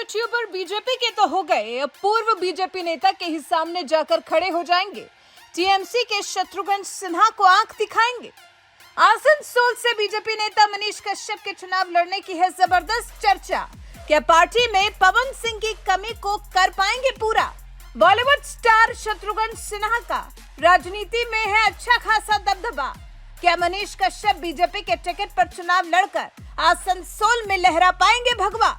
YouTuber BJP के तो हो गए, अब पूर्व बीजेपी नेता के ही सामने जाकर खड़े हो जाएंगे। टीएमसी के शत्रुघ्न सिन्हा को आंख दिखाएंगे। आसनसोल से बीजेपी नेता मनीष कश्यप के चुनाव लड़ने की है जबरदस्त चर्चा। क्या पार्टी में पवन सिंह की कमी को कर पाएंगे पूरा? बॉलीवुड स्टार शत्रुघ्न सिन्हा का राजनीति में है अच्छा खासा दबदबा। क्या मनीष कश्यप बीजेपी के टिकट पर चुनाव लड़कर आसनसोल में लहरा पाएंगे भगवा?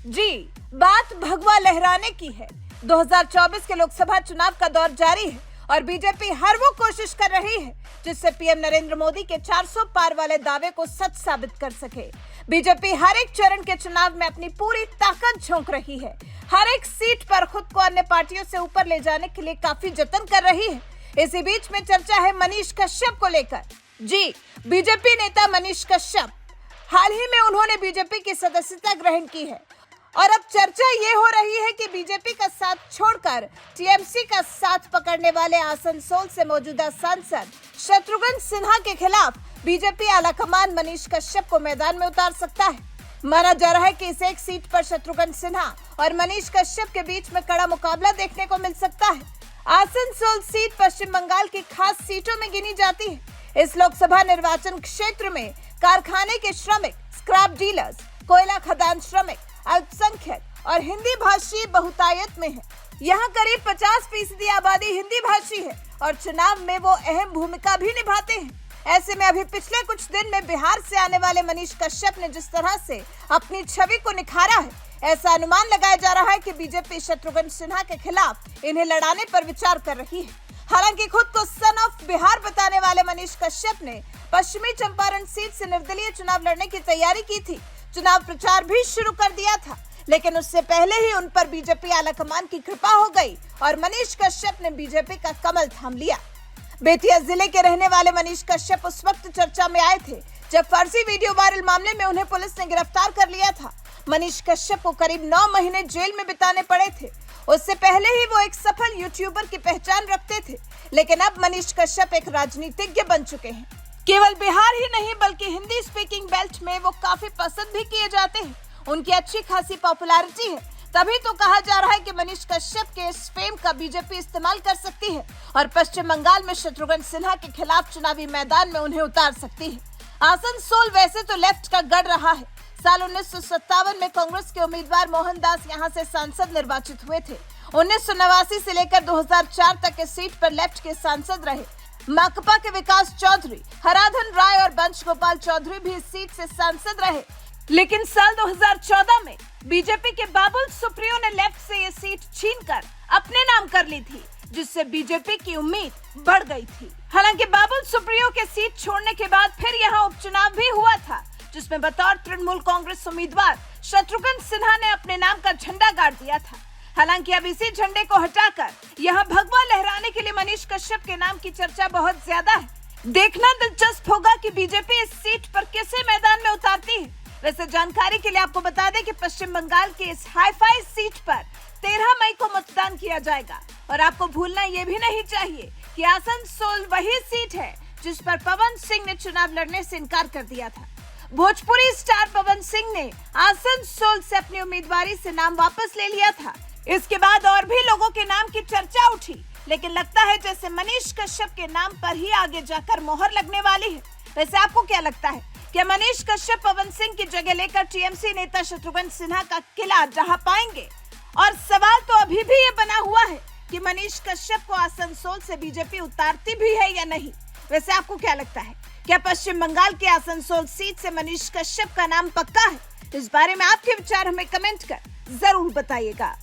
जी, बात भगवा लहराने की है। 2024 के लोकसभा चुनाव का दौर जारी है और बीजेपी हर वो कोशिश कर रही है जिससे पीएम नरेंद्र मोदी के 400 पार वाले दावे को सच साबित कर सके। बीजेपी हर एक चरण के चुनाव में अपनी पूरी ताकत झोंक रही है। हर एक सीट पर खुद को अन्य पार्टियों से ऊपर ले जाने के लिए काफी जतन कर रही है। इसी बीच में चर्चा है मनीष कश्यप को लेकर। जी, बीजेपी नेता मनीष कश्यप, हाल ही में उन्होंने बीजेपी की सदस्यता ग्रहण की है और अब चर्चा ये हो रही है कि बीजेपी का साथ छोड़कर टीएमसी का साथ पकड़ने वाले आसनसोल से मौजूदा सांसद शत्रुघ्न सिन्हा के खिलाफ बीजेपी आलाकमान मनीष कश्यप को मैदान में उतार सकता है। माना जा रहा है कि इस एक सीट पर शत्रुघ्न सिन्हा और मनीष कश्यप के बीच में कड़ा मुकाबला देखने को मिल सकता है। आसनसोल सीट पश्चिम बंगाल की खास सीटों में गिनी जाती है। इस लोकसभा निर्वाचन क्षेत्र में कारखाने के श्रमिक, स्क्रैप डीलर्स, कोयला खदान श्रमिक, अल्पसंख्यक और हिंदी भाषी बहुतायत में है। यहाँ करीब 50% आबादी हिंदी भाषी है और चुनाव में वो अहम भूमिका भी निभाते हैं। ऐसे में अभी पिछले कुछ दिन में बिहार से आने वाले मनीष कश्यप ने जिस तरह से अपनी छवि को निखारा है, ऐसा अनुमान लगाया जा रहा है कि बीजेपी शत्रुघ्न सिन्हा के खिलाफ इन्हें लड़ाने पर विचार कर रही है। हालांकि खुद को सन ऑफ बिहार बताने वाले मनीष कश्यप ने पश्चिमी चंपारण सीट से निर्दलीय चुनाव लड़ने की तैयारी की थी। चुनाव प्रचार भी शुरू कर दिया था, लेकिन उससे पहले ही उन पर बीजेपी आलाकमान की कृपा हो गई और मनीष कश्यप ने बीजेपी का कमल थाम लिया। बेतिया जिले के रहने वाले मनीष कश्यप उस वक्त चर्चा में आए थे जब फर्जी वीडियो वायरल मामले में उन्हें पुलिस ने गिरफ्तार कर लिया था। मनीष कश्यप को करीब 9 महीने जेल में बिताने पड़े थे। उससे पहले ही वो एक सफल यूट्यूबर की पहचान रखते थे, लेकिन अब मनीष कश्यप एक राजनीतिज्ञ बन चुके हैं। केवल बिहार ही नहीं बल्कि हिंदी स्पीकिंग बेल्ट में वो काफी पसंद भी किए जाते हैं। उनकी अच्छी खासी पॉपुलैरिटी है, तभी तो कहा जा रहा है कि मनीष कश्यप के इस फेम का बीजेपी इस्तेमाल कर सकती है और पश्चिम बंगाल में शत्रुघ्न सिन्हा के खिलाफ चुनावी मैदान में उन्हें उतार सकती है। आसनसोल वैसे तो लेफ्ट का गढ़ रहा है। साल 1957 में कांग्रेस के उम्मीदवार मोहनदास यहाँ से सांसद निर्वाचित हुए थे। 1989 से लेकर 2004 तक इस सीट पर लेफ्ट के सांसद रहे। माकपा के विकास चौधरी, हराधन राय और बंश गोपाल चौधरी भी इस सीट से सांसद रहे, लेकिन साल 2014 में बीजेपी के बाबुल सुप्रियो ने लेफ्ट से ये सीट छीनकर अपने नाम कर ली थी, जिससे बीजेपी की उम्मीद बढ़ गई थी। हालांकि बाबुल सुप्रियो के सीट छोड़ने के बाद फिर यहाँ उपचुनाव भी हुआ था, जिसमें बतौर तृणमूल कांग्रेस उम्मीदवार शत्रुघ्न सिन्हा ने अपने नाम का झंडा गाड़ दिया था। हालांकि अब इसी झंडे को हटाकर यहाँ भगवा लहराने के लिए मनीष कश्यप के नाम की चर्चा बहुत ज्यादा है। देखना दिलचस्प होगा कि बीजेपी इस सीट पर किसे मैदान में उतारती है। वैसे जानकारी के लिए आपको बता दें कि पश्चिम बंगाल की इस हाईफाई सीट पर 13 मई को मतदान किया जाएगा और आपको भूलना ये भी नहीं चाहिए कि आसनसोल वही सीट है जिस पर पवन सिंह ने चुनाव लड़ने से इनकार कर दिया था। भोजपुरी स्टार पवन सिंह ने आसनसोल से अपनी उम्मीदवारी से नाम वापस ले लिया था। इसके बाद और भी लोगों के नाम की चर्चा उठी, लेकिन लगता है जैसे मनीष कश्यप के नाम पर ही आगे जाकर मोहर लगने वाली है। वैसे आपको क्या लगता है, क्या मनीष कश्यप पवन सिंह की जगह लेकर टीएमसी नेता शत्रुघ्न सिन्हा का किला जहां पाएंगे? और सवाल तो अभी भी ये बना हुआ है कि मनीष कश्यप को आसनसोल से बीजेपी उतारती भी है या नहीं। वैसे आपको क्या लगता है, क्या पश्चिम बंगाल के आसनसोल सीट से मनीष कश्यप का नाम पक्का है? इस बारे में आपके विचार हमें कमेंट कर जरूर बताइएगा।